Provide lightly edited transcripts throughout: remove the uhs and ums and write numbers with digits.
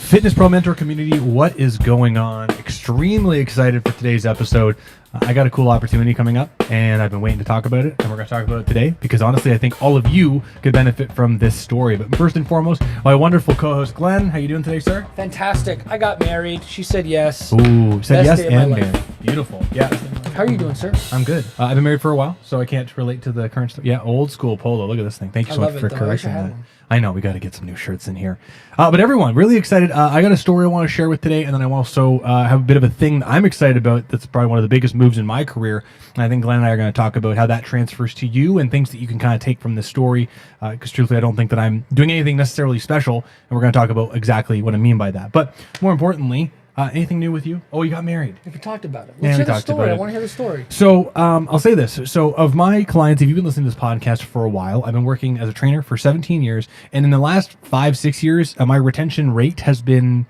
Fitness Pro Mentor community, what is going on? Extremely excited for today's episode. I got a cool opportunity coming up, and I've been waiting to talk about it, and we're going to talk about it today because honestly, I think all of you could benefit from this story. But first and foremost, my wonderful co-host Glenn, how you doing today, sir? Fantastic. I got married. She said yes. Ooh, said yes Best day of my and life. married. Beautiful. Yeah. How are you doing, sir? I'm good. I've been married for a while, so I can't relate to the current stuff. Yeah, old school polo. Look at this thing. Thank you so much for correcting that. I know we got to get some new shirts in here. But everyone, really excited. I got a story I want to share with today, and then I also have a bit of a thing that I'm excited about. That's probably one of the biggest moves in my career. And I think Glenn and I are going to talk about how that transfers to you and things that you can kind of take from this story. Because truthfully, I don't think that I'm doing anything necessarily special, and we're going to talk about exactly what I mean by that. But more importantly, anything new with you? Oh, you got married. We talked about it. Yeah, Let's we hear the talked story. about I it. want to hear the story. So I'll say this. So of my clients, if you've been listening to this podcast for a while, I've been working as a trainer for 17 years. And in the last 5-6 years, my retention rate has been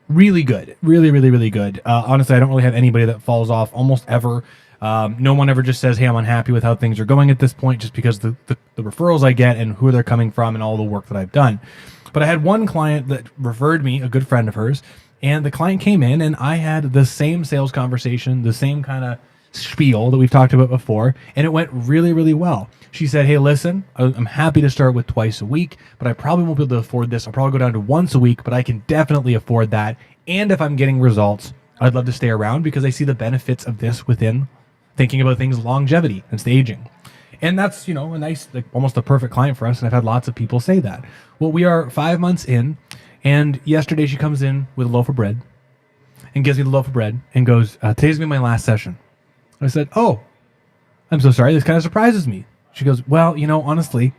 really good. Really, really, really good. Honestly, I don't really have anybody that falls off almost ever. No one ever just says, hey, I'm unhappy with how things are going at this point, just because the referrals I get and who they're coming from and all the work that I've done. But I had one client that referred me, a good friend of hers, and the client came in and I had the same sales conversation, the same kind of spiel that we've talked about before, and it went really, really well. She said, hey, listen, I'm happy to start with twice a week, but I probably won't be able to afford this. I'll probably go down to once a week, but I can definitely afford that. And if I'm getting results, I'd love to stay around because I see the benefits of this within thinking about things longevity and staging. And that's, a nice, like almost a perfect client for us. And I've had lots of people say that. Well, we are 5 months in. And yesterday she comes in with a loaf of bread and gives me the loaf of bread and goes, today's going to be my last session. I said, oh, I'm so sorry. This kind of surprises me. She goes, well, honestly,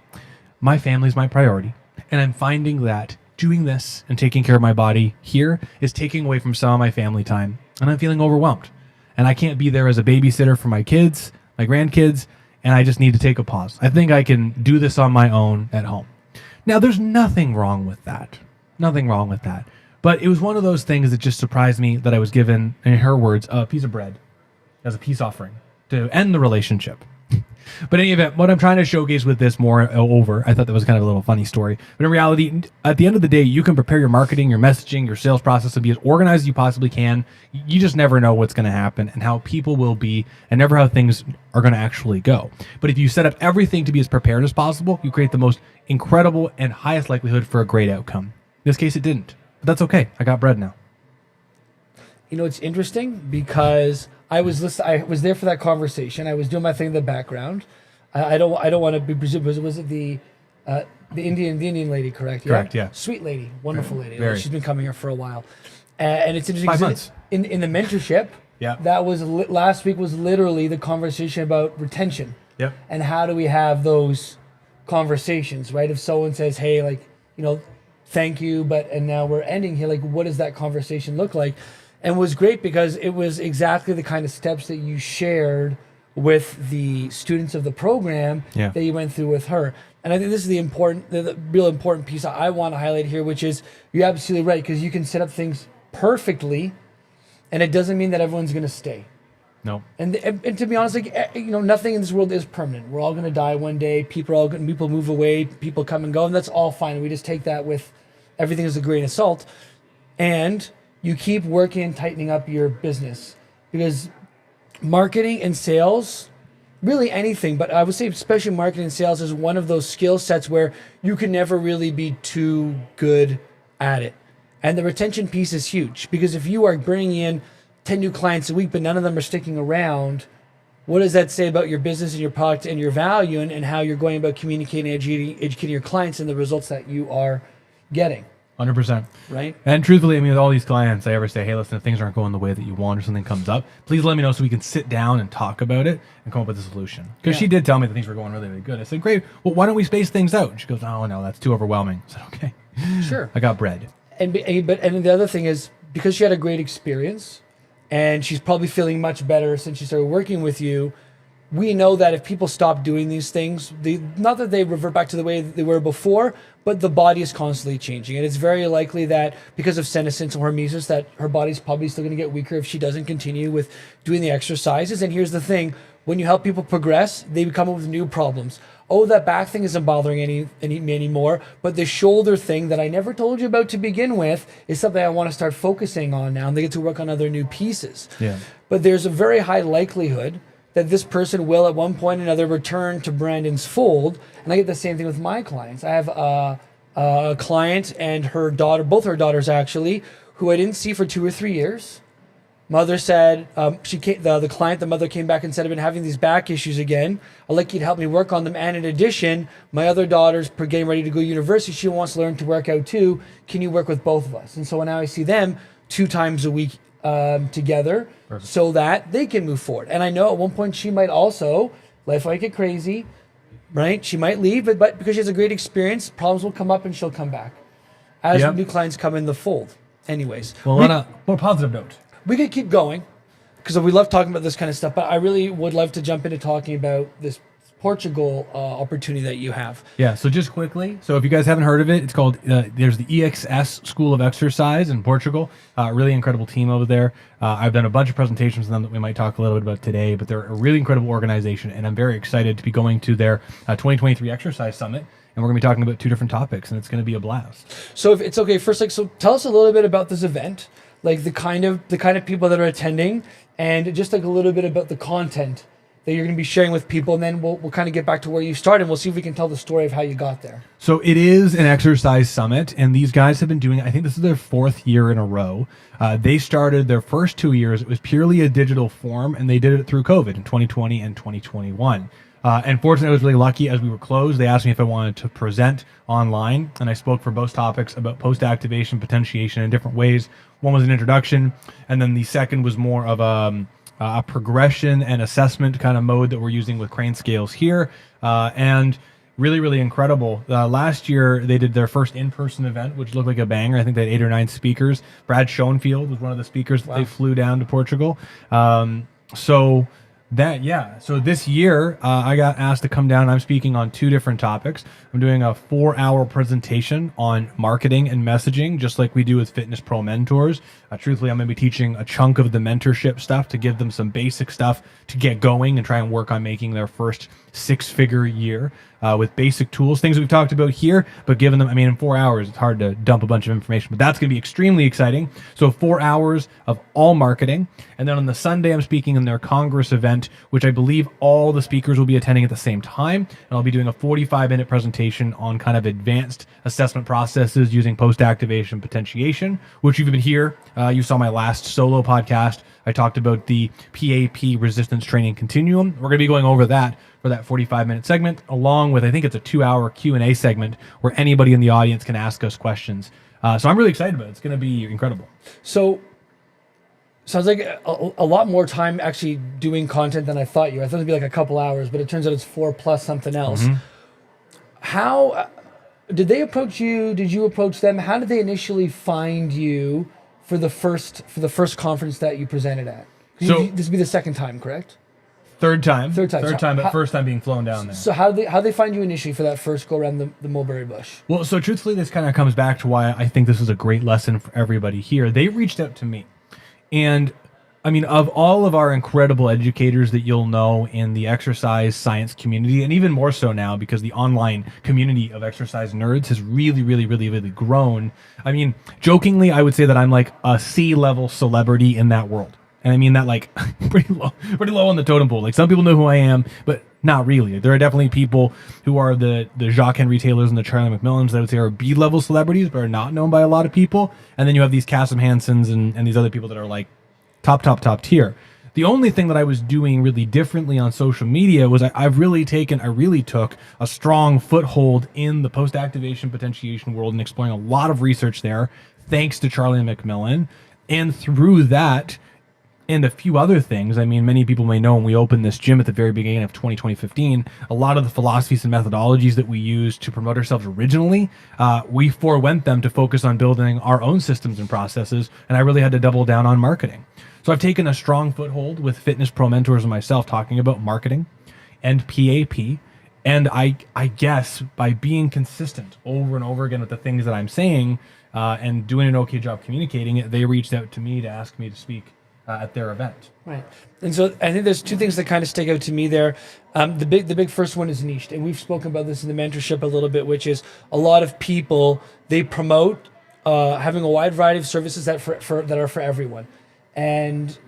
my family's my priority. And I'm finding that doing this and taking care of my body here is taking away from some of my family time. And I'm feeling overwhelmed. And I can't be there as a babysitter for my kids, my grandkids, and I just need to take a pause. I think I can do this on my own at home. Now, there's nothing wrong with that. Nothing wrong with that. But it was one of those things that just surprised me that I was given, in her words, a piece of bread as a peace offering to end the relationship. But in any event, what I'm trying to showcase with this I thought that was kind of a little funny story. But in reality, at the end of the day, you can prepare your marketing, your messaging, your sales process and be as organized as you possibly can. You just never know what's going to happen and how people will be and never how things are going to actually go. But if you set up everything to be as prepared as possible, you create the most incredible and highest likelihood for a great outcome. In this case, it didn't. But that's okay. I got bread now. It's interesting because I was there for that conversation. I was doing my thing in the background. I don't want to be presumed. Was it the Indian lady? Correct. Yeah? Correct. Yeah. Sweet lady, wonderful lady. Very. She's been coming here for a while, and it's interesting. 5 months. In the mentorship. Yeah. That was last week was literally the conversation about retention. Yep. And how do we have those conversations, right? If someone says, hey, thank you, and now we're ending here, what does that conversation look like? And it was great because it was exactly the kind of steps that you shared with the students of the program that you went through with her. And I think this is the real important piece I want to highlight here, which is you're absolutely right, because you can set up things perfectly and it doesn't mean that everyone's going to stay. No. And to be honest, nothing in this world is permanent. We're all going to die one day. People move away. People come and go, and that's all fine. We just take that with everything as a grain of salt, and you keep working and tightening up your business, because marketing and sales, really anything, but I would say especially marketing and sales is one of those skill sets where you can never really be too good at it. And the retention piece is huge, because if you are bringing in 10 new clients a week, but none of them are sticking around, what does that say about your business and your product and your value and how you're going about communicating and educating your clients and the results that you are getting? 100%. Right? And truthfully, with all these clients, I ever say, hey, listen, if things aren't going the way that you want or something comes up, please let me know so we can sit down and talk about it and come up with a solution. Because she did tell me that things were going really, really good. I said, great. Well, why don't we space things out? And she goes, oh, no, that's too overwhelming. I said, okay. Sure. I got bread. And the other thing is, because she had a great experience and she's probably feeling much better since she started working with you, we know that if people stop doing these things, not that they revert back to the way they were before, but the body is constantly changing. And it's very likely that because of senescence or hormesis, that her body's probably still going to get weaker if she doesn't continue with doing the exercises. And here's the thing, when you help people progress, they come up with new problems. Oh, that back thing isn't bothering me anymore, but the shoulder thing that I never told you about to begin with is something I want to start focusing on now, and they get to work on other new pieces. Yeah. But there's a very high likelihood that this person will at one point or another return to Brandon's fold, and I get the same thing with my clients. I have a client and her daughter, both her daughters actually, who I didn't see for 2 or 3 years. Mother said, the client, the mother came back and said, I've been having these back issues again. I'd like you to help me work on them. And in addition, my other daughter's getting ready to go to university. She wants to learn to work out too. Can you work with both of us? And so now I see them 2 times a week together. Perfect. So that they can move forward. And I know at one point she might also, life might get crazy, right? She might leave, but because she has a great experience, problems will come up and she'll come back as new clients come in the fold. Anyways. Well, on a more positive note. We could keep going because we love talking about this kind of stuff, but I really would love to jump into talking about this Portugal opportunity that you have. Yeah, so just quickly, so if you guys haven't heard of it, it's called, there's the EXS School of Exercise in Portugal. Really incredible team over there. I've done a bunch of presentations with them that we might talk a little bit about today, but they're a really incredible organization, and I'm very excited to be going to their 2023 Exercise Summit. And we're going to be talking about 2 different topics, and it's going to be a blast. So if it's okay, first, so tell us a little bit about this event, like the kind of people that are attending, and just like a little bit about the content that you're going to be sharing with people, and then we'll kind of get back to where you started, and we'll see if we can tell the story of how you got there. So it is an exercise summit, and these guys have been doing, I think this is their 4th year in a row. They started their first 2 years, it was purely a digital form, and they did it through COVID in 2020 and 2021. And fortunately, I was really lucky. As we were closed, they asked me if I wanted to present online, and I spoke for both topics about post-activation potentiation in different ways. One was an introduction, and then the second was more of a progression and assessment kind of mode that we're using with Crane Scales here, and really, really incredible. Last year, they did their first in-person event, which looked like a banger. I think they had 8 or 9 speakers. Brad Schoenfield was one of the speakers that they flew down to Portugal. So this year, I got asked to come down. I'm speaking on 2 different topics. I'm doing a 4-hour presentation on marketing and messaging, just like we do with Fitness Pro Mentors. Truthfully, I'm going to be teaching a chunk of the mentorship stuff to give them some basic stuff to get going and try and work on making their first 6-figure year with basic tools, things that we've talked about here, but given them, in 4 hours, it's hard to dump a bunch of information, but that's going to be extremely exciting. So 4 hours of all marketing. And then on the Sunday, I'm speaking in their Congress event, which I believe all the speakers will be attending at the same time. And I'll be doing a 45-minute presentation on kind of advanced assessment processes using post-activation potentiation, which you've been here. You saw my last solo podcast. I talked about the PAP resistance training continuum. We're going to be going over that for that 45-minute segment, along with, I think it's a 2-hour Q&A segment where anybody in the audience can ask us questions. So I'm really excited about it. It's going to be incredible. So sounds like a lot more time actually doing content than I thought you. I thought it'd be like a couple hours, but it turns out it's 4 plus something else. Mm-hmm. How did they approach you? Did you approach them? How did they initially find you for the first conference that you presented at? So this would be the second time, correct? Third time, but first time being flown down there. So how they find you initially for that first go around the Mulberry Bush? Well, so truthfully, this kind of comes back to why I think this is a great lesson for everybody here. They reached out to me, and of all of our incredible educators that you'll know in the exercise science community, and even more so now because the online community of exercise nerds has really, really, really, really grown. Jokingly, I would say that I'm like a C-level celebrity in that world. And I mean that like pretty low on the totem pole. Like some people know who I am, but not really. There are definitely people who are the Jacques Henry Taylors and the Charlie McMillans that I would say are B-level celebrities, but are not known by a lot of people. And then you have these Cassim Hansons and these other people that are like top tier. The only thing that I was doing really differently on social media was I really took a strong foothold in the post-activation potentiation world and exploring a lot of research there, thanks to Charlie McMillan. And through that, and a few other things, many people may know when we opened this gym at the very beginning of 2015, a lot of the philosophies and methodologies that we used to promote ourselves originally, we forewent them to focus on building our own systems and processes, and I really had to double down on marketing. So I've taken a strong foothold with Fitness Pro Mentors and myself talking about marketing and PAP, and I guess by being consistent over and over again with the things that I'm saying and doing an okay job communicating it, they reached out to me to ask me to speak at their event. Right. And so I think there's two things that kind of stick out to me there. The big first one is niche, and we've spoken about this in the mentorship a little bit, which is a lot of people, they promote having a wide variety of services that that are for everyone. And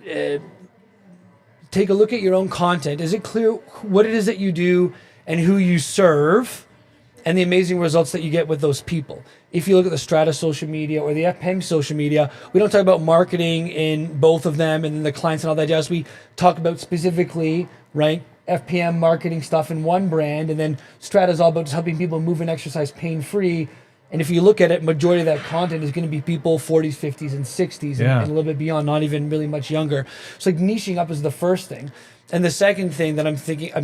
take a look at your own content. Is it clear what it is that you do and who you serve, and the amazing results that you get with those people? If you look at the Strata social media or the FPEM social media, we don't talk about marketing in both of them and then the clients and all that jazz. We talk about specifically, right, FPM marketing stuff in one brand, and then Strata is all about just helping people move and exercise pain-free. And if you look at it, majority of that content is going to be people 40s, 50s, and 60s, and a little bit beyond, not even really much younger. So like niching up is the first thing. And the second thing that I'm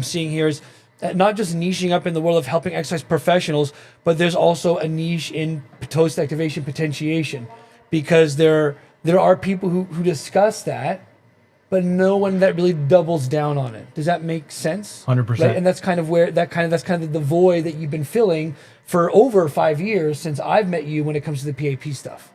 seeing here is not just niching up in the world of helping exercise professionals, but there's also a niche in post activation potentiation, because there are people who discuss that, but no one that really doubles down on it. Does that make sense? 100%. Right? And that's kind of where that's kind of the void that you've been filling for over 5 years since I've met you when it comes to the PAP stuff.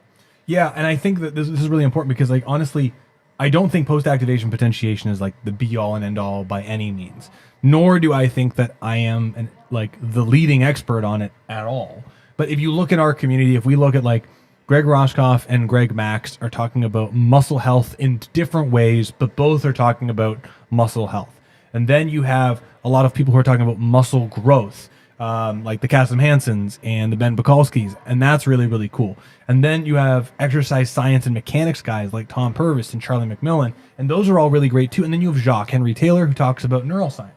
Yeah, and I think that this is really important because, like, honestly, I don't think post-activation potentiation is like the be-all and end-all by any means. Nor do I think that I am the leading expert on it at all. But if you look at our community, if we look at like Greg Roscoff and Greg Max are talking about muscle health in different ways, but both are talking about muscle health. And then you have a lot of people who are talking about muscle growth, like the Kasim Hansons and the Ben Bukalskis, and that's really, really cool. And then you have exercise science and mechanics guys like Tom Purvis and Charlie McMillan, and those are all really great too. And then you have Jacques Henry Taylor, who talks about neuroscience.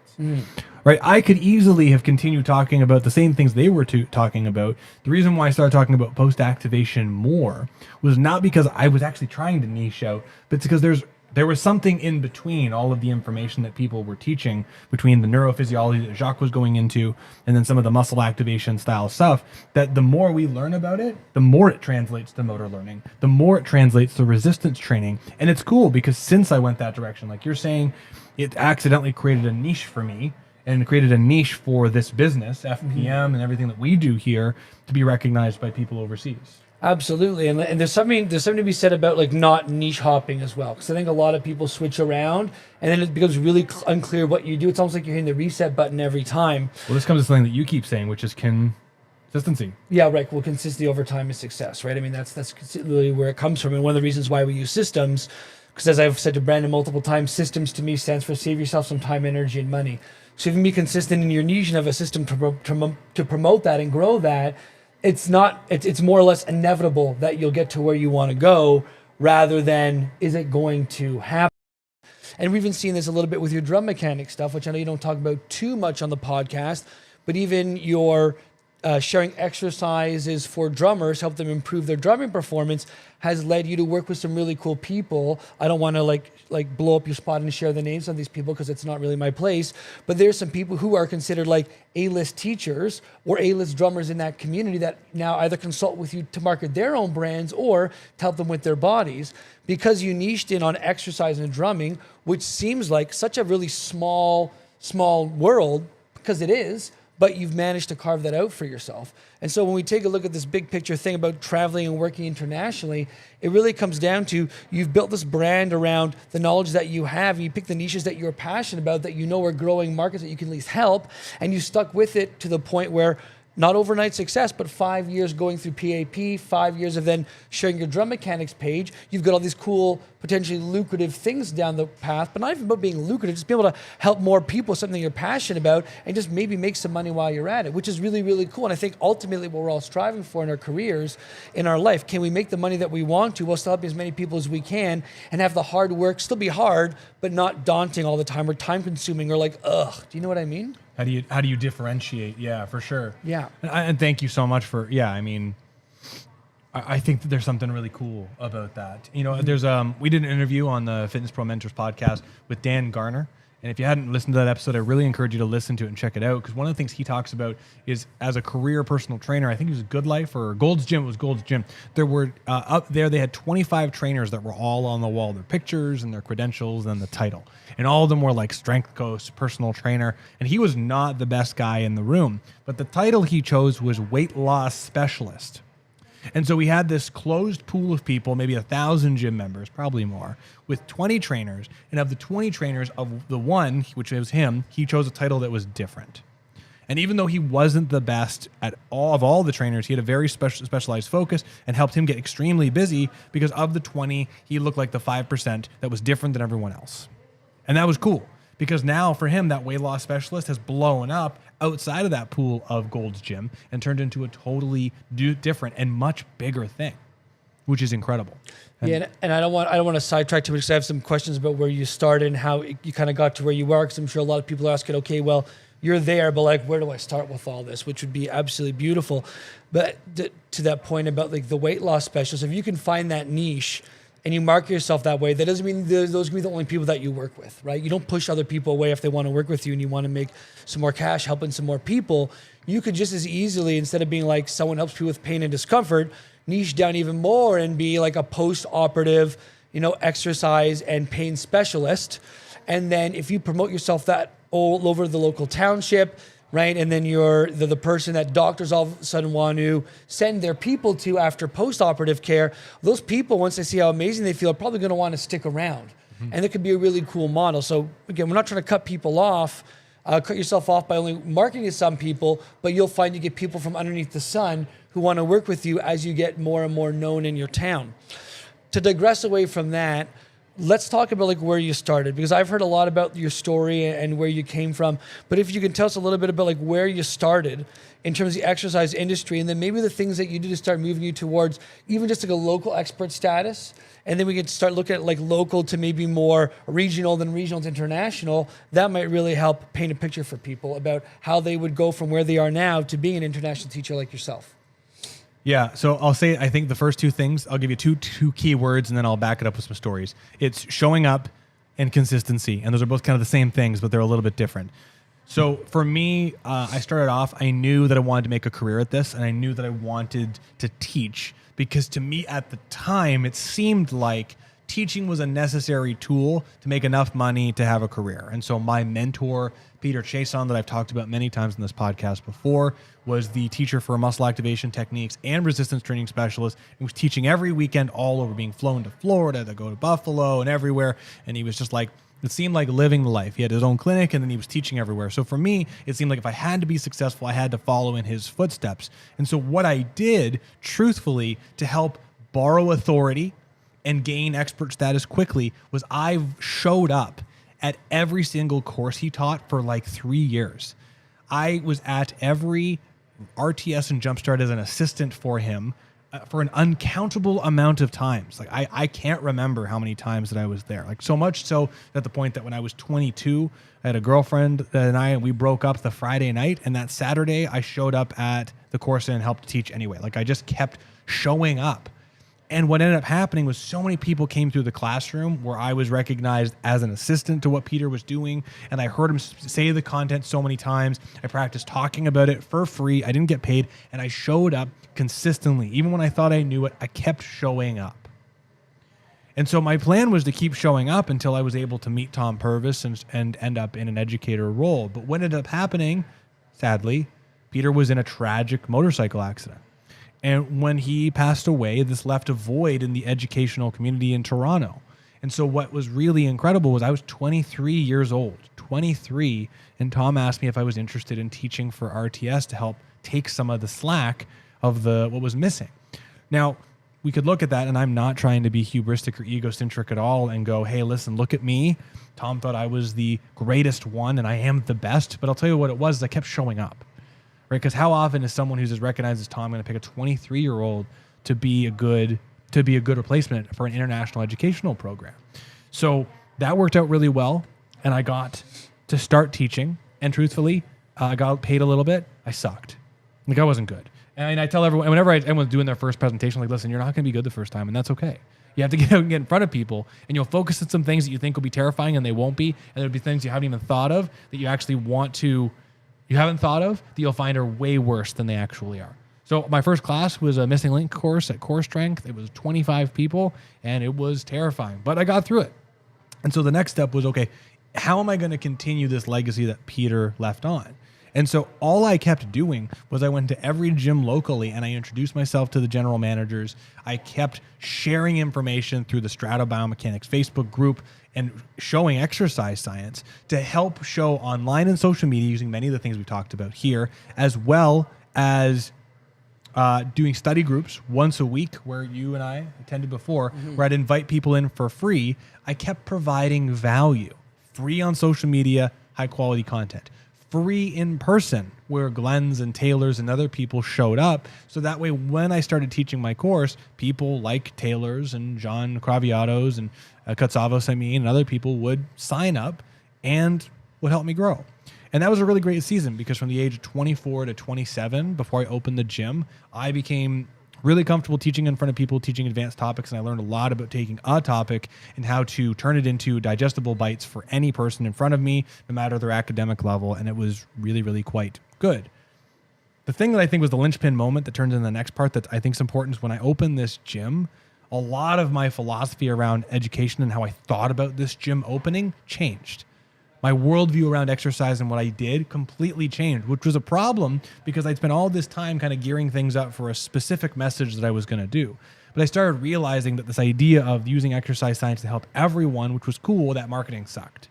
Right, I could easily have continued talking about the same things they were talking about. The reason why I started talking about post-activation more was not because I was actually trying to niche out, but it's because there was something in between all of the information that people were teaching, between the neurophysiology that Jacques was going into and then some of the muscle activation style stuff, that the more we learn about it, the more it translates to motor learning, the more it translates to resistance training. And it's cool because since I went that direction, like you're saying, it accidentally created a niche for me and created a niche for this business, FPM, and everything that we do here to be recognized by people overseas. Absolutely, and there's something to be said about like not niche hopping as well, because I think a lot of people switch around and then it becomes really unclear what you do. It's almost like you're hitting the reset button every time. Well, this comes to something that you keep saying, which is consistency. Yeah, right. Well, consistency over time is success, right? I mean, that's really where it comes from, and one of the reasons why we use systems, because as I've said to Brandon multiple times, systems to me stands for save yourself some time, energy, and money. So if you can be consistent in your niche and have a system to promote that and grow that, it's more or less inevitable that you'll get to where you want to go, rather than is it going to happen. And we've been seeing this a little bit with your drum mechanic stuff, which I know you don't talk about too much on the podcast, but even your sharing exercises for drummers, help them improve their drumming performance, has led you to work with some really cool people. I don't want to like blow up your spot and share the names of these people because it's not really my place, but there's some people who are considered like A-list teachers or A-list drummers in that community that now either consult with you to market their own brands or to help them with their bodies, because you niched in on exercise and drumming, which seems like such a really small world, because it is, but you've managed to carve that out for yourself. And so when we take a look at this big picture thing about traveling and working internationally, it really comes down to you've built this brand around the knowledge that you have, and you pick the niches that you're passionate about, that you know are growing markets that you can at least help, and you stuck with it to the point where not overnight success, but 5 years going through PAP, 5 years of then sharing your drum mechanics page. You've got all these cool, potentially lucrative things down the path, but not even about being lucrative, just be able to help more people, something you're passionate about, and just maybe make some money while you're at it, which is really, really cool. And I think ultimately what we're all striving for in our careers, in our life, can we make the money that we want to while still helping as many people as we can, and have the hard work still be hard, but not daunting all the time, or time consuming, or like, ugh, do you know what I mean? How do you differentiate? Yeah, for sure. Yeah. And thank you so much for, I mean, I think that there's something really cool about that. You know, there's we did an interview on the Fitness Pro Mentors podcast with Dan Garner. And if you hadn't listened to that episode, I really encourage you to listen to it and check it out. Because one of the things he talks about is, as a career personal trainer, I think it was Good Life or Gold's Gym, it was Gold's Gym. There were, up there, they had 25 trainers that were all on the wall, their pictures and their credentials and the title. And all of them were like strength coach, personal trainer. And he was not the best guy in the room. But the title he chose was weight loss specialist. And so we had this closed pool of people, maybe 1,000 gym members, probably more, with 20 trainers. And of the 20 trainers, of the one, which was him, he chose a title that was different. And even though he wasn't the best at all the trainers, he had a very specialized focus and helped him get extremely busy because of the 20, he looked like the 5% that was different than everyone else. And that was cool because now for him, that weight loss specialist has blown up outside of that pool of Gold's Gym and turned into a totally different and much bigger thing, which is incredible. And I don't want to sidetrack too much because I have some questions about where you started and how you kind of got to where you are, because I'm sure a lot of people are asking, okay, well, you're there, but like, where do I start with all this? Which would be absolutely beautiful. But to that point about like the weight loss specialist, if you can find that niche and you market yourself that way, that doesn't mean those can be the only people that you work with, right? You don't push other people away if they want to work with you and you want to make some more cash helping some more people. You could just as easily, instead of being like someone helps people with pain and discomfort, niche down even more and be like a post-operative, exercise and pain specialist. And then if you promote yourself that all over the local township, right? And then you're the person that doctors all of a sudden want to send their people to after post-operative care. Those people, once they see how amazing they feel, are probably going to want to stick around. Mm-hmm. And it could be a really cool model. So again, we're not trying to cut people off, cut yourself off by only marketing to some people, but you'll find you get people from underneath the sun who want to work with you as you get more and more known in your town. To digress away from that, let's talk about like where you started, because I've heard a lot about your story and where you came from. But if you can tell us a little bit about like where you started in terms of the exercise industry, and then maybe the things that you did to start moving you towards even just like a local expert status. And then we could start looking at like local to maybe more regional, then regional to international. That might really help paint a picture for people about how they would go from where they are now to being an international teacher like yourself. Yeah, so I'll say, I think the first two things, I'll give you two key words and then I'll back it up with some stories. It's showing up and consistency. And those are both kind of the same things, but they're a little bit different. So for me, I started off, I knew that I wanted to make a career at this, and I knew that I wanted to teach, because to me at the time, it seemed like teaching was a necessary tool to make enough money to have a career. And so my mentor, Peter Chason, that I've talked about many times in this podcast before, was the teacher for muscle activation techniques and resistance training specialist. He was teaching every weekend all over, being flown to Florida, to go to Buffalo and everywhere. And he was just like, it seemed like living the life. He had his own clinic and then he was teaching everywhere. So for me, it seemed like if I had to be successful, I had to follow in his footsteps. And so what I did, truthfully, to help borrow authority and gain expert status quickly, was I showed up at every single course he taught for like 3 years. I was at every RTS and Jumpstart as an assistant for him for an uncountable amount of times. Like I can't remember how many times that I was there. Like so much so at the point that when I was 22, I had a girlfriend and we broke up the Friday night, and that Saturday I showed up at the course and helped teach anyway. Like I just kept showing up. And what ended up happening was so many people came through the classroom where I was recognized as an assistant to what Peter was doing. And I heard him say the content so many times. I practiced talking about it for free. I didn't get paid. And I showed up consistently. Even when I thought I knew it, I kept showing up. And so my plan was to keep showing up until I was able to meet Tom Purvis and end up in an educator role. But what ended up happening, sadly, Peter was in a tragic motorcycle accident. And when he passed away, this left a void in the educational community in Toronto. And so what was really incredible was I was 23 years old, 23, and Tom asked me if I was interested in teaching for RTS to help take some of the slack of what was missing. Now, we could look at that, and I'm not trying to be hubristic or egocentric at all and go, hey, listen, look at me. Tom thought I was the greatest one, and I am the best. But I'll tell you what it was, I kept showing up. Right? Because how often is someone who's as recognized as Tom going to pick a 23-year-old to be a good replacement for an international educational program? So that worked out really well, and I got to start teaching. And truthfully, I got paid a little bit. I sucked. Like I wasn't good. And I tell everyone, whenever everyone's doing their first presentation, like, listen, you're not going to be good the first time, and that's okay. You have to get out and get in front of people, and you'll focus on some things that you think will be terrifying, and they won't be. And there'll be things you haven't even thought of that you actually you haven't thought of that you'll find are way worse than they actually are. So my first class was a missing link course at Core Strength. It was 25 people, and it was terrifying, but I got through it. And so the next step was, okay, how am I going to continue this legacy that Peter left on? And so all I kept doing was I went to every gym locally and I introduced myself to the general managers. I kept sharing information through the Strata Biomechanics Facebook group and showing exercise science to help show online and social media using many of the things we talked about here, as well as doing study groups once a week where you and I attended before, where I'd invite people in for free. I kept providing value, free on social media, high quality content, free in person where Glenn's and Taylor's and other people showed up. So that way, when I started teaching my course, people like Taylor's and John Craviatos and Katsavos, and other people would sign up and would help me grow. And that was a really great season because from the age of 24 to 27, before I opened the gym, I became really comfortable teaching in front of people, teaching advanced topics. And I learned a lot about taking a topic and how to turn it into digestible bites for any person in front of me, no matter their academic level. And it was really, really quite good. The thing that I think was the linchpin moment that turns into the next part that I think is important is when I opened this gym, a lot of my philosophy around education and how I thought about this gym opening changed. My worldview around exercise and what I did completely changed, which was a problem because I'd spent all this time kind of gearing things up for a specific message that I was going to do. But I started realizing that this idea of using exercise science to help everyone, which was cool, that marketing sucked.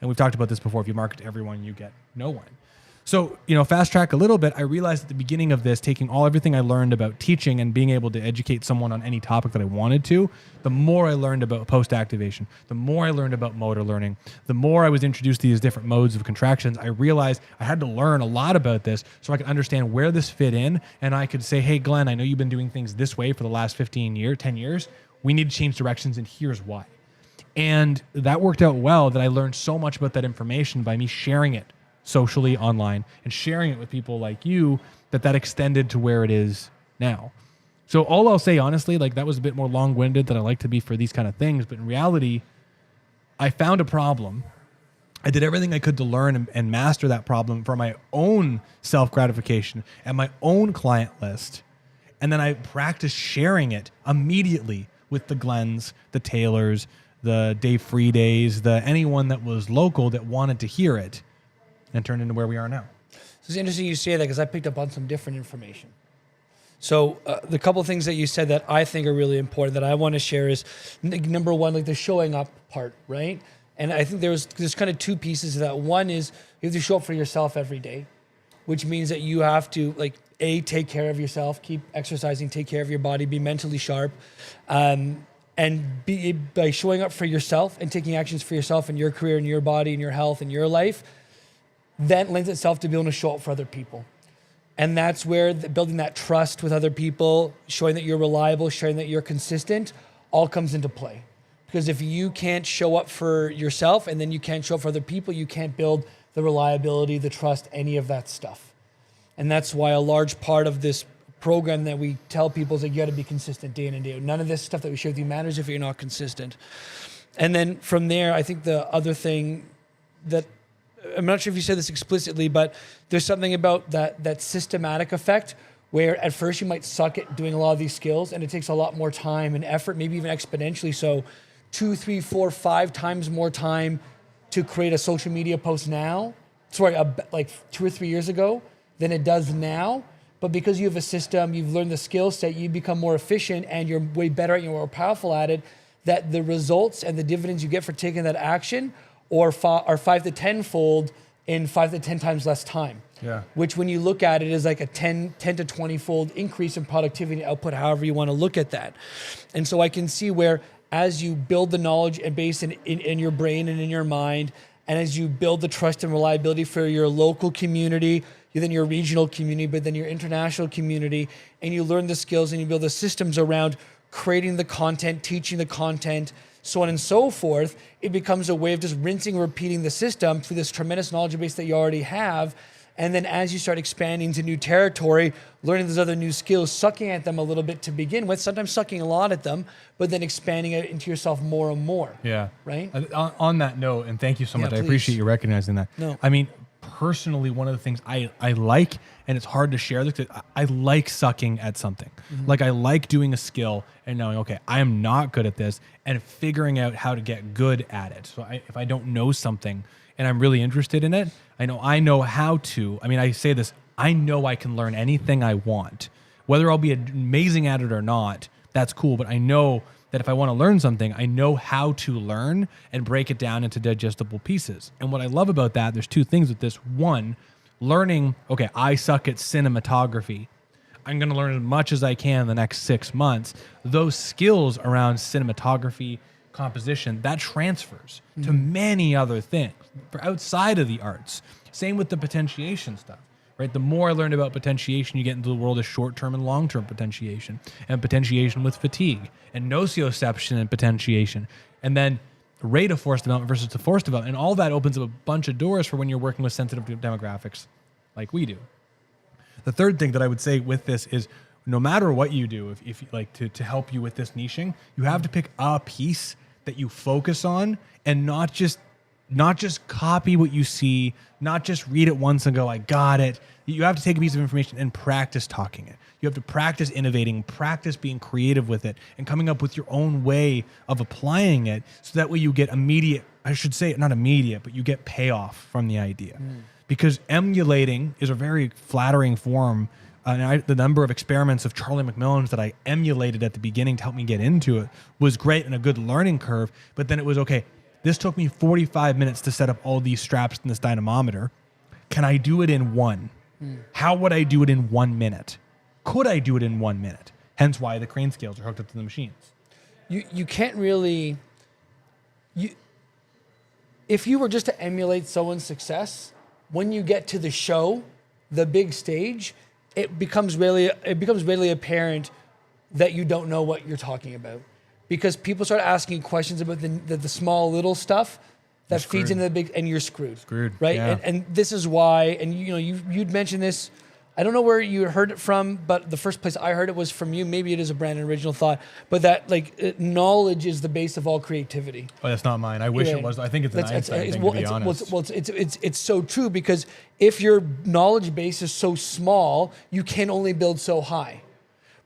And we've talked about this before. If you market to everyone, you get no one. So, fast track a little bit, I realized at the beginning of this, taking everything I learned about teaching and being able to educate someone on any topic that I wanted to, the more I learned about post-activation, the more I learned about motor learning, the more I was introduced to these different modes of contractions, I realized I had to learn a lot about this so I could understand where this fit in. And I could say, hey, Glenn, I know you've been doing things this way for the last 10 years. We need to change directions, and here's why. And that worked out well that I learned so much about that information by me sharing it socially online and sharing it with people like you that extended to where it is now. So all I'll say, honestly, that was a bit more long-winded than I like to be for these kind of things. But in reality, I found a problem. I did everything I could to learn and master that problem for my own self-gratification and my own client list. And then I practiced sharing it immediately with the Glens, the Taylors, the Dave Free Days, anyone that was local that wanted to hear it, and turned into where we are now. So it's interesting you say that because I picked up on some different information. So the couple of things that you said that I think are really important that I want to share is number one, the showing up part, right? And I think there's kind of two pieces of that. One is you have to show up for yourself every day, which means that you have to take care of yourself, keep exercising, take care of your body, be mentally sharp, and by showing up for yourself and taking actions for yourself and your career and your body and your health and your life, that lends itself to being able to show up for other people. And that's where building that trust with other people, showing that you're reliable, showing that you're consistent, all comes into play. Because if you can't show up for yourself and then you can't show up for other people, you can't build the reliability, the trust, any of that stuff. And that's why a large part of this program that we tell people is that you got to be consistent day in and day out. None of this stuff that we share with you matters if you're not consistent. And then from there, I think the other thing that I'm not sure if you said this explicitly, but there's something about that systematic effect where at first you might suck at doing a lot of these skills and it takes a lot more time and effort, maybe even exponentially. So 2, 3, 4, 5 times more time to create a social media post now, like 2 or 3 years ago than it does now. But because you have a system, you've learned the skill set, you become more efficient and you're way better at it, you're more powerful at it, that the results and the dividends you get for taking that action are 5 to 10-fold in 5 to 10 times less time. Yeah. Which when you look at it is like a 10 to 20-fold increase in productivity and output, however you want to look at that. And so I can see where as you build the knowledge and base in your brain and in your mind, and as you build the trust and reliability for your local community, then your regional community, but then your international community, and you learn the skills and you build the systems around creating the content, teaching the content, so on and so forth, it becomes a way of just rinsing and repeating the system through this tremendous knowledge base that you already have. And then as you start expanding to new territory, learning those other new skills, sucking at them a little bit to begin with, sometimes sucking a lot at them, but then expanding it into yourself more and more. Yeah. Right? On that note, and thank you so much. Please. I appreciate you recognizing that. No. I mean, personally, one of the things I like, and it's hard to share this, I like sucking at something. Mm-hmm. I like doing a skill and knowing, okay, I am not good at this and figuring out how to get good at it. So if I don't know something and I'm really interested in it, I know how to. I mean, I say this, I know I can learn anything I want. Whether I'll be amazing at it or not, that's cool. But I know that if I want to learn something, I know how to learn and break it down into digestible pieces. And what I love about that, there's two things with this. One, learning, okay, I suck at cinematography. I'm going to learn as much as I can in the next 6 months. Those skills around cinematography, composition, that transfers to many other things for outside of the arts. Same with the potentiation stuff, right? The more I learned about potentiation, you get into the world of short-term and long-term potentiation, and potentiation with fatigue, and nocioception and potentiation, and then rate of force development versus the force development. And all that opens up a bunch of doors for when you're working with sensitive demographics like we do. The third thing that I would say with this is no matter what you do, if you like to help you with this niching, you have to pick a piece that you focus on and not just copy what you see, not just read it once and go, I got it. You have to take a piece of information and practice talking it. You have to practice innovating, practice being creative with it, and coming up with your own way of applying it so that way you get immediate, I should say not immediate, but you get payoff from the idea. Because emulating is a very flattering form. The number of experiments of Charlie McMillan's that I emulated at the beginning to help me get into it was great and a good learning curve. But then it was, okay, this took me 45 minutes to set up all these straps in this dynamometer. Can I do it in one? How would I do it in 1 minute? Could I do it in 1 minute? Hence why the crane scales are hooked up to the machines. You can't really... If you were just to emulate someone's success, when you get to the show, the big stage, it becomes really apparent that you don't know what you're talking about, because people start asking questions about the small little stuff that feeds into the big, and you're screwed. Right? Yeah. And this is why. And you'd mentioned this. I don't know where you heard it from, but the first place I heard it was from you. Maybe it is a Brandon original thought, but that knowledge is the base of all creativity. Oh, that's not mine. I wish it was. I think it's an Einstein thing, to be honest. It's so true, because if your knowledge base is so small, you can only build so high.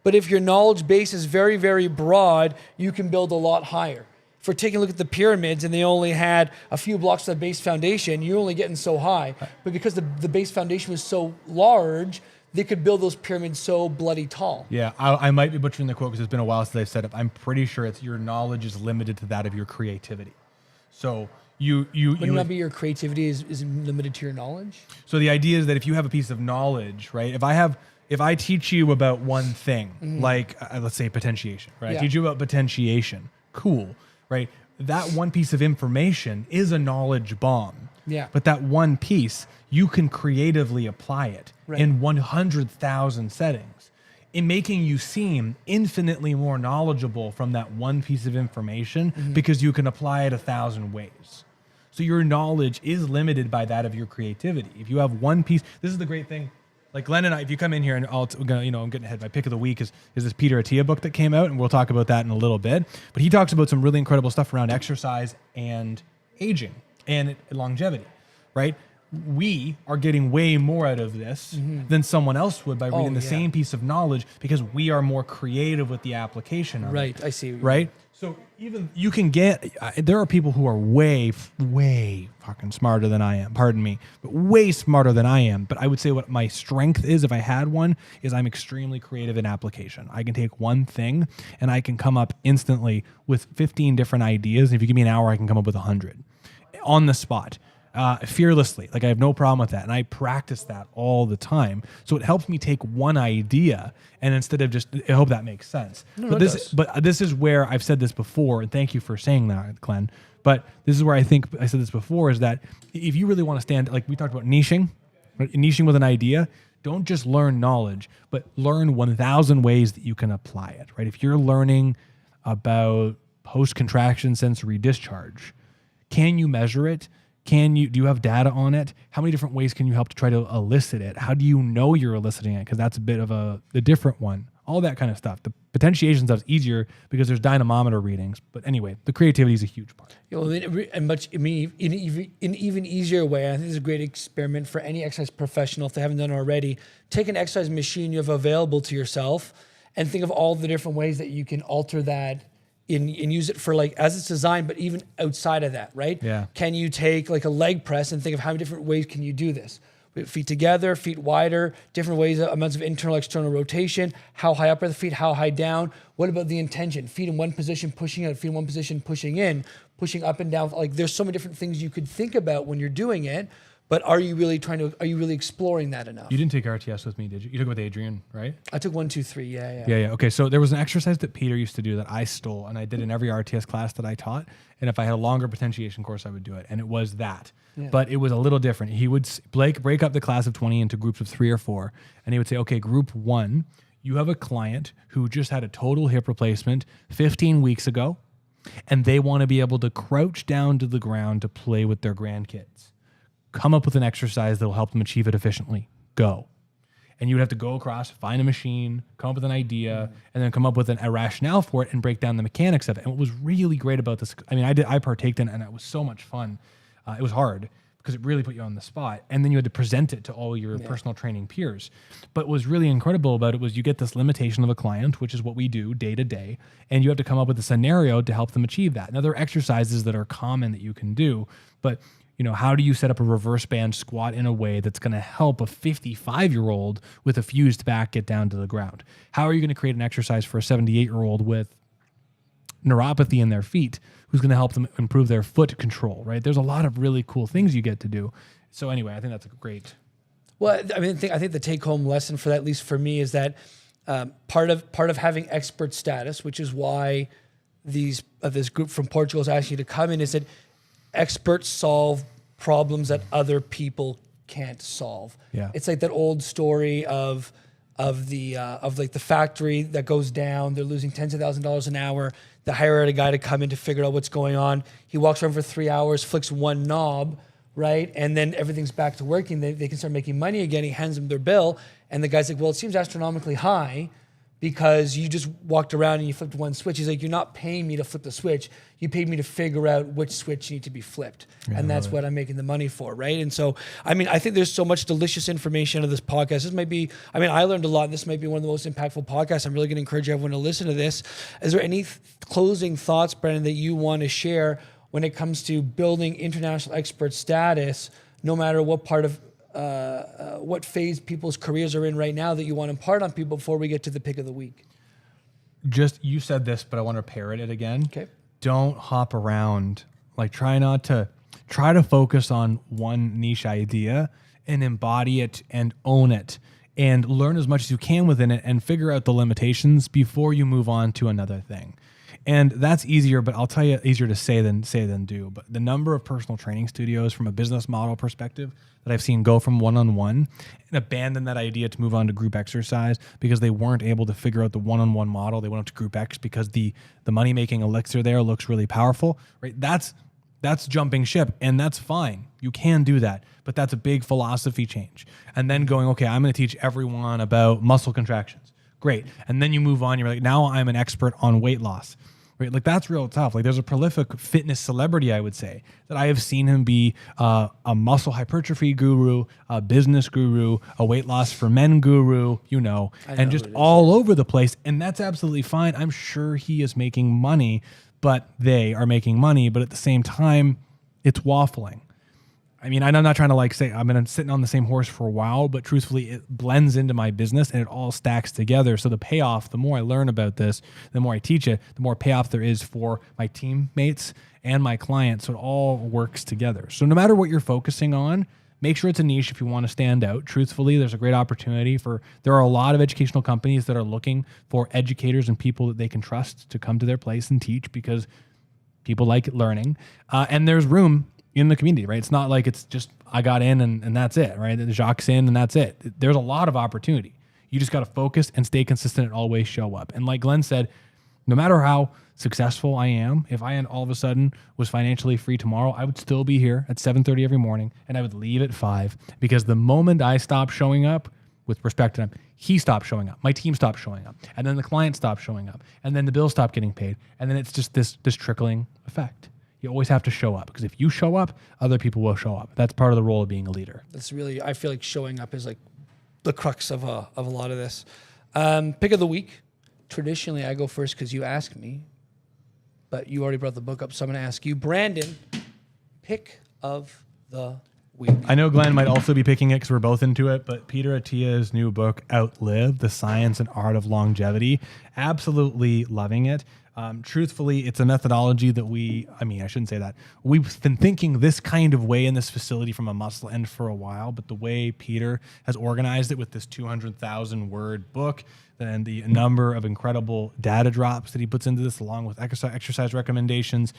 But if your knowledge base is very, very broad, you can build a lot higher. If we're taking a look at the pyramids and they only had a few blocks of the base foundation, you're only getting so high. But because the base foundation was so large, they could build those pyramids so bloody tall. Yeah, I might be butchering the quote because it's been a while since I've said it. I'm pretty sure it's your knowledge is limited to that of your creativity. So you Wouldn't that be your creativity is limited to your knowledge? So the idea is that if you have a piece of knowledge, right? If I teach you about one thing, like let's say potentiation, right? Yeah. I teach you about potentiation. Cool, right? That one piece of information is a knowledge bomb. Yeah. But that one piece, you can creatively apply it in 100,000 settings, in making you seem infinitely more knowledgeable from that one piece of information because you can apply it 1,000 ways. So your knowledge is limited by that of your creativity. If you have one piece, this is the great thing. Like Glenn and I, if you come in here and I'm getting ahead. My pick of the week is this Peter Attia book that came out, and we'll talk about that in a little bit. But he talks about some really incredible stuff around exercise and aging and longevity, right? We are getting way more out of this than someone else would by reading the same piece of knowledge, because we are more creative with the application of it. I see. Right? So even you can get, there are people who are way fucking smarter than I am, pardon me, but way smarter than I am. But I would say what my strength is, if I had one, is I'm extremely creative in application. I can take one thing and I can come up instantly with 15 different ideas. And if you give me an hour, I can come up with 100 on the spot. Fearlessly. Like I have no problem with that. And I practice that all the time. So it helps me take one idea and instead of just, I hope that makes sense. No, but this is where I've said this before, and thank you for saying that, Glenn. But this is where I think I said this before, is that if you really want to stand, like we talked about niching, right? Niching with an idea, don't just learn knowledge, but learn 1,000 ways that you can apply it, right? If you're learning about post-contraction sensory discharge, can you measure it? Do you have data on it? How many different ways can you help to try to elicit it? How do you know you're eliciting it? Because that's a bit of a different one. All that kind of stuff. The potentiation stuff is easier because there's dynamometer readings. But anyway, the creativity is a huge part. In an even easier way, I think this is a great experiment for any exercise professional if they haven't done it already. Take an exercise machine you have available to yourself and think of all the different ways that you can alter that and use it for like as it's designed, but even outside of that, right? Yeah. Can you take like a leg press and think of how many different ways can you do this? Feet together, feet wider, different ways, amounts of internal, external rotation. How high up are the feet? How high down? What about the intention? Feet in one position, pushing out. Feet in one position, pushing in, pushing up and down. Like there's so many different things you could think about when you're doing it. But are you really exploring that enough? You didn't take RTS with me, did you? You took it with Adrian, right? I took 1, 2, 3. Yeah. Yeah. Okay. So there was an exercise that Peter used to do that I stole, and I did in every RTS class that I taught. And if I had a longer potentiation course, I would do it. And it was that. Yeah. But it was a little different. He would break up the class of 20 into groups of 3 or 4. And he would say, okay, group 1, you have a client who just had a total hip replacement 15 weeks ago, and they want to be able to crouch down to the ground to play with their grandkids. Come up with an exercise that will help them achieve it efficiently. Go. And you would have to go across, find a machine, come up with an idea, and then come up with a rationale for it and break down the mechanics of it. And what was really great about this, I mean, I partaked in it, and it was so much fun. It was hard because it really put you on the spot. And then you had to present it to all your personal training peers. But what was really incredible about it was you get this limitation of a client, which is what we do day to day, and you have to come up with a scenario to help them achieve that. And there are exercises that are common that you can do, but how do you set up a reverse band squat in a way that's going to help a 55-year-old with a fused back get down to the ground? How are you going to create an exercise for a 78-year-old with neuropathy in their feet who's going to help them improve their foot control, right? There's a lot of really cool things you get to do. So anyway, I think that's a great... Well, I mean, I think the take-home lesson for that, at least for me, is that part of having expert status, which is why this group from Portugal is asking you to come in, is that experts solve problems that other people can't solve. Yeah. It's like that old story of the factory that goes down. They're losing tens of thousands of dollars an hour. They hire a guy to come in to figure out what's going on. He walks around for 3 hours, flicks one knob, right? And then everything's back to working. They can start making money again. He hands them their bill. And the guy's like, well, it seems astronomically high because you just walked around and you flipped one switch. He's like, you're not paying me to flip the switch. You paid me to figure out which switch need to be flipped. Yeah, and that's what I'm making the money for, right? And so, I mean, I think there's so much delicious information out of this podcast. This might be, I mean, I learned a lot. This might be one of the most impactful podcasts. I'm really going to encourage everyone to listen to this. Is there any closing thoughts, Brendan, that you want to share when it comes to building international expert status, no matter what part of what phase people's careers are in right now, that you want to impart on people before we get to the pick of the week? Just, you said this, but I want to parrot it again. Okay. Don't hop around. Like, try to focus on one niche idea and embody it and own it and learn as much as you can within it and figure out the limitations before you move on to another thing. And that's easier, but I'll tell you, easier to say than do. But the number of personal training studios from a business model perspective that I've seen go from one-on-one and abandon that idea to move on to group exercise because they weren't able to figure out the one-on-one model. They went up to group X because the money-making elixir there looks really powerful, right? That's jumping ship, and that's fine. You can do that, but that's a big philosophy change. And then going, okay, I'm going to teach everyone about muscle contractions. Great. And then you move on. You're like, now I'm an expert on weight loss. Right? Like, that's real tough. Like, there's a prolific fitness celebrity, I would say, that I have seen him be a muscle hypertrophy guru, a business guru, a weight loss for men guru, and just all over the place. And that's absolutely fine. I'm sure he is making money, but they are making money. But at the same time, it's waffling. I mean, I'm not trying to say I've been sitting on the same horse for a while, but truthfully, it blends into my business and it all stacks together. So the payoff, the more I learn about this, the more I teach it, the more payoff there is for my teammates and my clients. So it all works together. So no matter what you're focusing on, make sure it's a niche if you want to stand out. Truthfully, there's a great opportunity there are a lot of educational companies that are looking for educators and people that they can trust to come to their place and teach because people like learning. And there's room in the community, right? It's not like it's just, I got in and that's it, right? Jacques in and that's it. There's a lot of opportunity. You just got to focus and stay consistent and always show up. And like Glenn said, no matter how successful I am, if I all of a sudden was financially free tomorrow, I would still be here at 7:30 every morning and I would leave at 5 because the moment I stopped showing up, with respect to him, he stopped showing up. My team stopped showing up. And then the client stopped showing up. And then the bills stopped getting paid. And then it's just this trickling effect. You always have to show up because if you show up, other people will show up. That's part of the role of being a leader. That's really, I feel like showing up is like the crux of a lot of this. Pick of the week. Traditionally, I go first because you ask me. but you already brought the book up, so I'm going to ask you, Brandon, pick of the week. I know Glenn might also be picking it because we're both into it, but Peter Attia's new book, Outlive, The Science and Art of Longevity. Absolutely loving it. Truthfully, it's a methodology that I shouldn't say that. We've been thinking this kind of way in this facility from a Muscle End for a while, but the way Peter has organized it with this 200,000 word book and the number of incredible data drops that he puts into this along with exercise recommendations,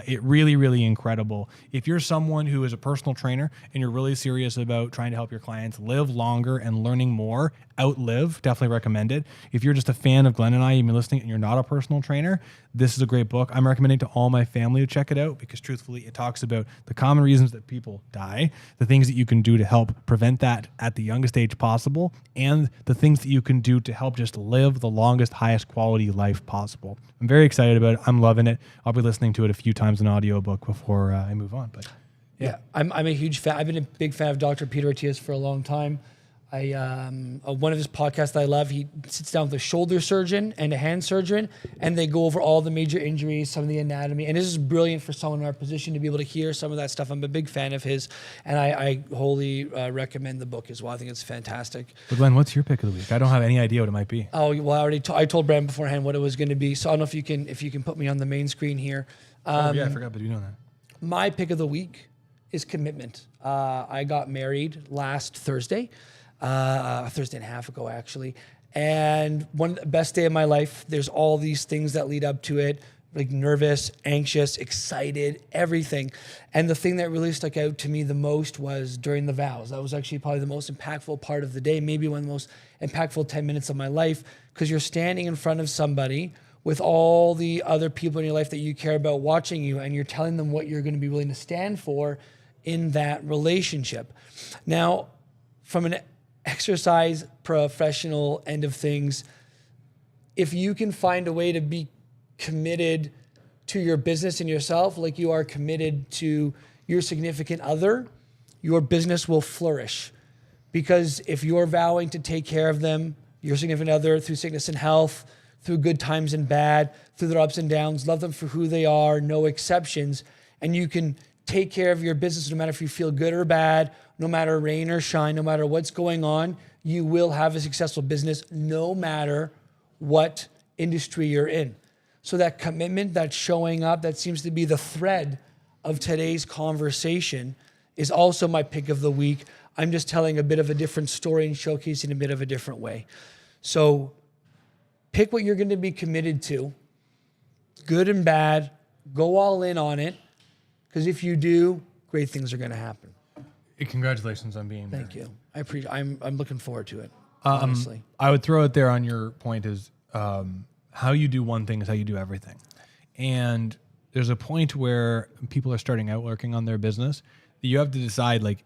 it really, really incredible. If you're someone who is a personal trainer and you're really serious about trying to help your clients live longer and learning more, Outlive, definitely recommend it. If you're just a fan of Glenn and I, you've been listening and you're not a personal trainer, this is a great book. I'm recommending to all my family to check it out because truthfully, it talks about the common reasons that people die, the things that you can do to help prevent that at the youngest age possible, and the things that you can do to help just live the longest, highest quality life possible. I'm very excited about it. I'm loving it. I'll be listening to it a few times in audiobook before I move on. But yeah, I'm a huge fan. I've been a big fan of Dr. Peter Attia's for a long time. One of his podcasts that I love, he sits down with a shoulder surgeon and a hand surgeon, and they go over all the major injuries, some of the anatomy. And this is brilliant for someone in our position to be able to hear some of that stuff. I'm a big fan of his, and I wholly recommend the book as well. I think it's fantastic. But Glenn, what's your pick of the week? I don't have any idea what it might be. Oh, well, I told Brandon beforehand what it was going to be, so I don't know if you can put me on the main screen here. Yeah, I forgot, but you know that. My pick of the week is commitment. I got married last Thursday. A Thursday and a half ago, actually. And one of the best day of my life. There's all these things that lead up to it, like nervous, anxious, excited, everything. And the thing that really stuck out to me the most was during the vows. That was actually probably the most impactful part of the day, maybe one of the most impactful 10 minutes of my life, because you're standing in front of somebody with all the other people in your life that you care about watching you, and you're telling them what you're going to be willing to stand for in that relationship. Now, from an exercise professional end of things, if you can find a way to be committed to your business and yourself like you are committed to your significant other, your business will flourish. Because if you're vowing to take care of them, your significant other, through sickness and health, through good times and bad, through their ups and downs, love them for who they are, no exceptions, and you can take care of your business no matter if you feel good or bad, no matter rain or shine, no matter what's going on, you will have a successful business no matter what industry you're in. So that commitment, that showing up, that seems to be the thread of today's conversation is also my pick of the week. I'm just telling a bit of a different story and showcasing a bit of a different way. So pick what you're going to be committed to, good and bad, go all in on it. Because if you do, great things are going to happen. Congratulations on being married. Thank you. I appreciate. I'm looking forward to it. Honestly, I would throw it there on your point is how you do one thing is how you do everything. And there's a point where people are starting out working on their business that you have to decide, like,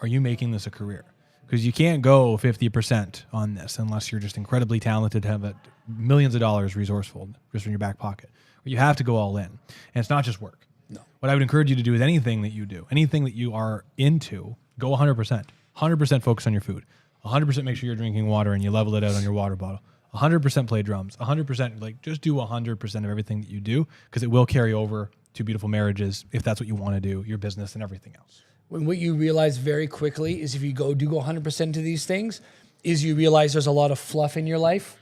are you making this a career? Because you can't go 50% on this unless you're just incredibly talented, have millions of dollars resourceful just in your back pocket. But you have to go all in. And it's not just work. No. What I would encourage you to do is anything that you do, anything that you are into, go 100%. 100% focus on your food. 100% make sure you're drinking water and you level it out on your water bottle. 100% play drums. 100% like just do 100% of everything that you do because it will carry over to beautiful marriages if that's what you want to do, your business and everything else. When what you realize very quickly is if you go 100% to these things, is you realize there's a lot of fluff in your life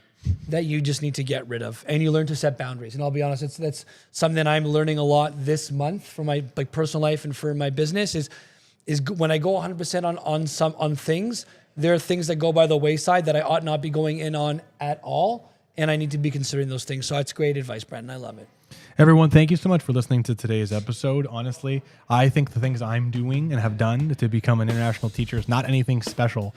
that you just need to get rid of, and you learn to set boundaries. And I'll be honest, that's something I'm learning a lot this month for my personal life and for my business. Is when I go 100% on things, there are things that go by the wayside that I ought not be going in on at all, and I need to be considering those things. So that's great advice, Brandon. I love it. Everyone, thank you so much for listening to today's episode. Honestly, I think the things I'm doing and have done to become an international teacher is not anything special.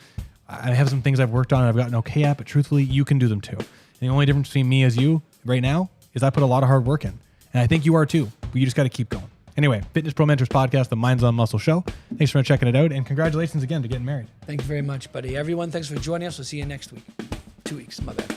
I have some things I've worked on and I've gotten okay at, but truthfully, you can do them too. And the only difference between me as you right now is I put a lot of hard work in. And I think you are too, but you just got to keep going. Anyway, Fitness Pro Mentors Podcast, the Minds on Muscle show. Thanks for checking it out, and congratulations again to getting married. Thank you very much, buddy. Everyone, thanks for joining us. We'll see you next week. 2 weeks, my bad.